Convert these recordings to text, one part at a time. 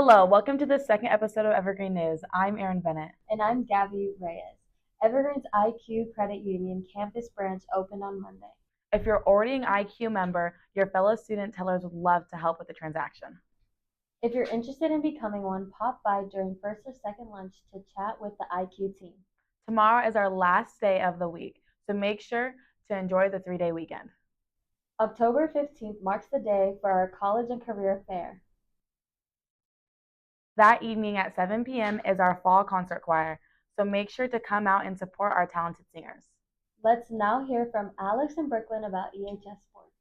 Hello, welcome to the second episode of Evergreen News. I'm Erin Bennett. And I'm Gabby Reyes. Evergreen's IQ Credit Union campus branch opened on Monday. If you're already an IQ member, your fellow student tellers would love to help with the transaction. If you're interested in becoming one, pop by during first or second lunch to chat with the IQ team. Tomorrow is our last day of the week, so make sure to enjoy the 3-day weekend. October 15th marks the day for our college and career fair. That evening at 7 p.m. is our fall concert choir, so make sure to come out and support our talented singers. Let's now hear from Alex and Brooklyn about EHS sports.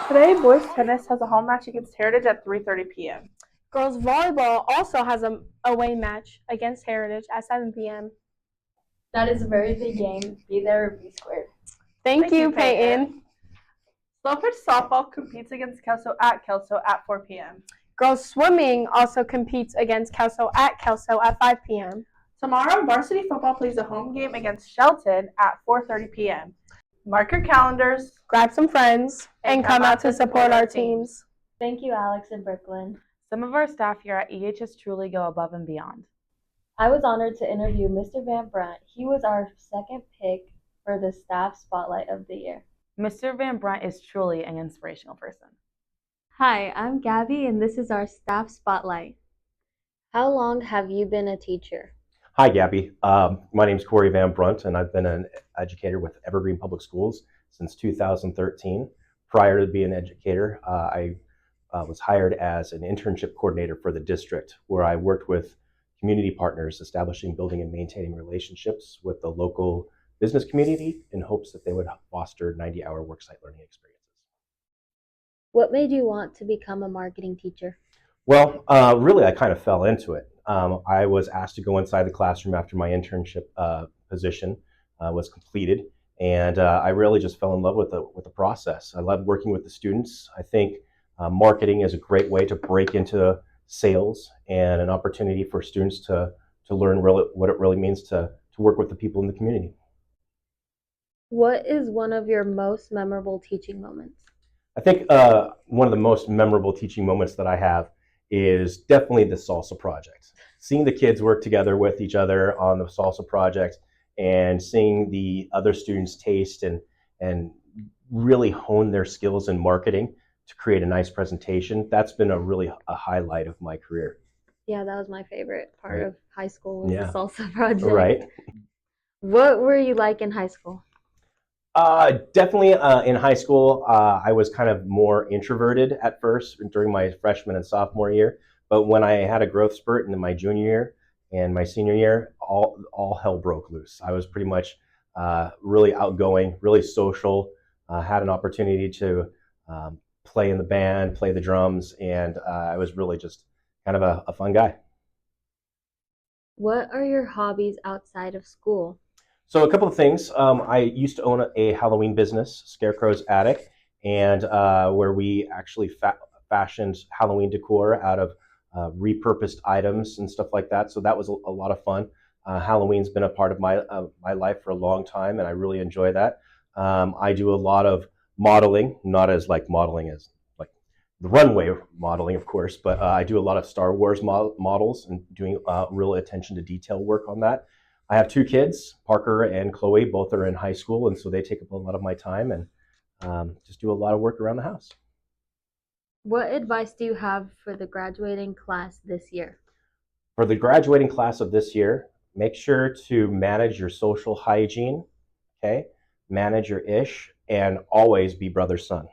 Today, boys tennis has a home match against Heritage at 3:30 p.m. Girls volleyball also has an away match against Heritage at 7 p.m. That is a very big game. Be there or be squared. Thank you, Peyton. Slowfitch softball competes against Kelso at 4 p.m. Girls swimming also competes against Kelso at 5 p.m. Tomorrow, varsity football plays a home game against Shelton at 4:30 p.m. Mark your calendars, Grab some friends, and come out to support our teams. Thank you, Alex and Brooklyn. Some of our staff here at EHS truly go above and beyond. I was honored to interview Mr. Van Brunt. He was our second pick for the Staff Spotlight of the Year. Mr. Van Brunt is truly an inspirational person. Hi, I'm Gabby, and this is our Staff Spotlight. How long have you been a teacher? Hi, Gabby. My name is Corey Van Brunt, and I've been an educator with Evergreen Public Schools since 2013. Prior to being an educator, I was hired as an internship coordinator for the district, where I worked with community partners, establishing, building, and maintaining relationships with the local business community in hopes that they would foster 90-hour worksite learning experiences. What made you want to become a marketing teacher? Well, really, I kind of fell into it. I was asked to go inside the classroom after my internship position was completed, and I really just fell in love with the process. I love working with the students. I think marketing is a great way to break into sales and an opportunity for students to learn what it really means to work with the people in the community. What is one of your most memorable teaching moments? I think one of the most memorable teaching moments that I have is definitely the salsa project. Seeing the kids work together with each other on the salsa project and seeing the other students taste and really hone their skills in marketing to create a nice presentation, that's been a highlight of my career. Yeah, that was my favorite part Right. of high school was Yeah. the salsa project. Right. What were you like in high school? Definitely in high school, I was kind of more introverted at first during my freshman and sophomore year. But when I had a growth spurt in my junior year and my senior year, all hell broke loose. I was pretty much really outgoing, really social, had an opportunity to play in the band, play the drums, and I was really just kind of a fun guy. What are your hobbies outside of school? So a couple of things. I used to own a Halloween business, Scarecrow's Attic, and where we actually fashioned Halloween decor out of repurposed items and stuff like that. So that was a lot of fun. Halloween's been a part of my life for a long time, and I really enjoy that. I do a lot of modeling, not as like modeling as like the runway modeling, of course, but I do a lot of Star Wars models and doing real attention to detail work on that. I have two kids, Parker and Chloe. Both are in high school, and so they take up a lot of my time and just do a lot of work around the house. What advice do you have for the graduating class this year? For the graduating class of this year, make sure to manage your social hygiene, okay? Manage your ish, and always be brother's son.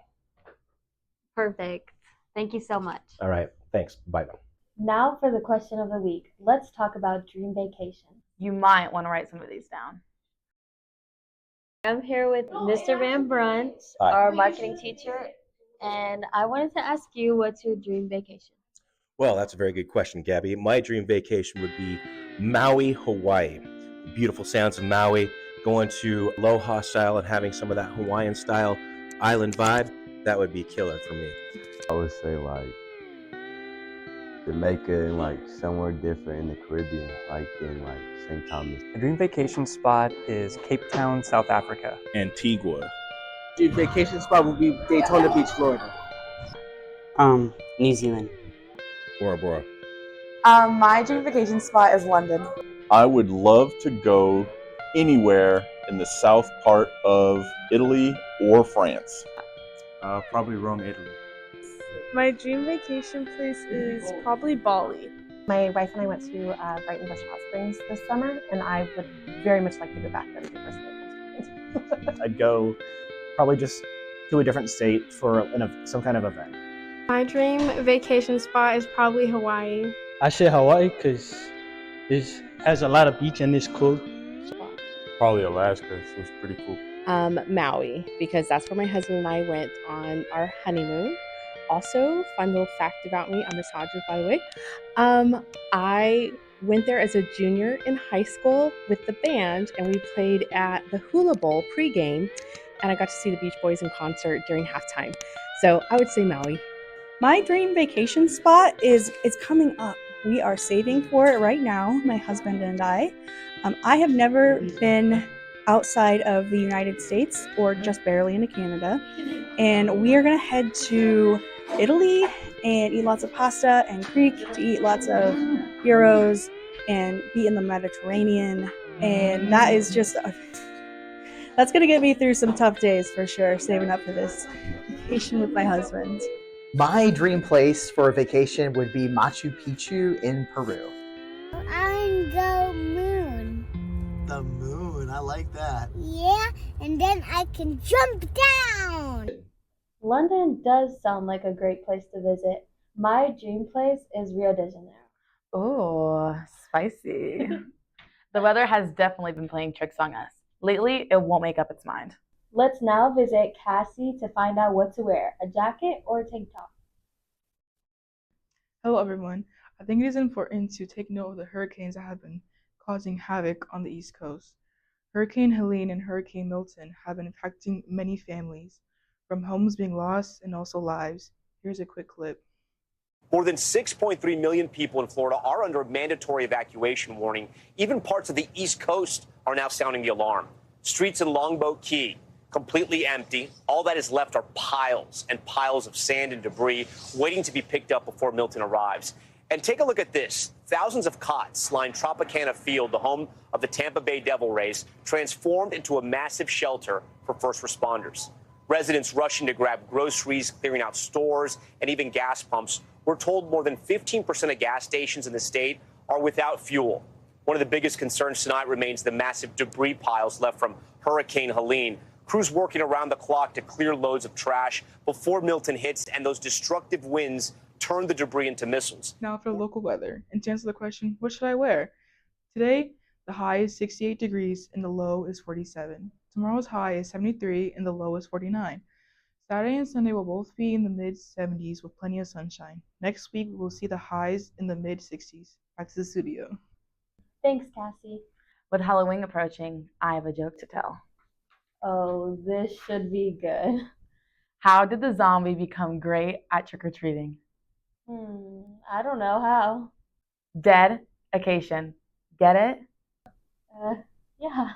Perfect. Thank you so much. All right, thanks. Bye now. Now for the question of the week. Let's talk about dream vacation. You might want to write some of these down. I'm here with Mr. Van Brunt, Hi. our marketing teacher, and I wanted to ask you, what's your dream vacation? Well, that's a very good question, Gabby. My dream vacation would be Maui, Hawaii. The beautiful sounds of Maui, going to Aloha style and having some of that Hawaiian style island vibe, that would be killer for me. I would say like Jamaica and like somewhere different in the Caribbean, like in like St. Thomas. A dream vacation spot is Cape Town, South Africa. Antigua. Dream vacation spot would be Daytona Beach, Florida. New Zealand. Bora Bora. My dream vacation spot is London. I would love to go anywhere in the south part of Italy or France. Probably Rome, Italy. My dream vacation place is probably Bali. My wife and I went to Brighton Beach Hot Springs this summer, and I would very much like to go back there with you personally. I'd go probably just to a different state for some kind of event. My dream vacation spot is probably Hawaii. I say Hawaii because it has a lot of beach and it's cool. Probably Alaska. It seems pretty cool. Maui, because that's where my husband and I went on our honeymoon. Also, fun little fact about me, I'm misogynist, by the way. I went there as a junior in high school with the band, and we played at the Hula Bowl pregame, and I got to see the Beach Boys in concert during halftime. So I would say Maui. My dream vacation spot it's coming up. We are saving for it right now, my husband and I. I have never been outside of the United States or just barely into Canada. And we are gonna head to Italy and eat lots of pasta and Greek, to eat lots of gyros and be in the Mediterranean. And that is just, that's gonna get me through some tough days for sure, saving up for this vacation with my husband. My dream place for a vacation would be Machu Picchu in Peru. I go moon. The moon, I like that. Yeah, and then I can jump down. London does sound like a great place to visit. My dream place is Rio de Janeiro. Oh, spicy. The weather has definitely been playing tricks on us. Lately, it won't make up its mind. Let's now visit Cassie to find out what to wear, a jacket or a tank top. Hello everyone. I think it is important to take note of the hurricanes that have been causing havoc on the East Coast. Hurricane Helene and Hurricane Milton have been affecting many families, from homes being lost and also lives. Here's a quick clip. More than 6.3 million people in Florida are under a mandatory evacuation warning. Even parts of the East Coast are now sounding the alarm. Streets in Longboat Key, completely empty. All that is left are piles and piles of sand and debris waiting to be picked up before Milton arrives. And take a look at this. Thousands of cots line Tropicana Field, the home of the Tampa Bay Devil Rays, transformed into a massive shelter for first responders. Residents rushing to grab groceries, clearing out stores, and even gas pumps. We're told more than 15% of gas stations in the state are without fuel. One of the biggest concerns tonight remains the massive debris piles left from Hurricane Helene. Crews working around the clock to clear loads of trash before Milton hits and those destructive winds turn the debris into missiles. Now for local weather. And to answer the question, what should I wear? Today, the high is 68 degrees and the low is 47. Tomorrow's high is 73 and the low is 49. Saturday and Sunday will both be in the mid-70s with plenty of sunshine. Next week, we will see the highs in the mid-60s. Back to the studio. Thanks, Cassie. With Halloween approaching, I have a joke to tell. Oh, this should be good. How did the zombie become great at trick-or-treating? I don't know how. Dead occasion. Get it? Yeah.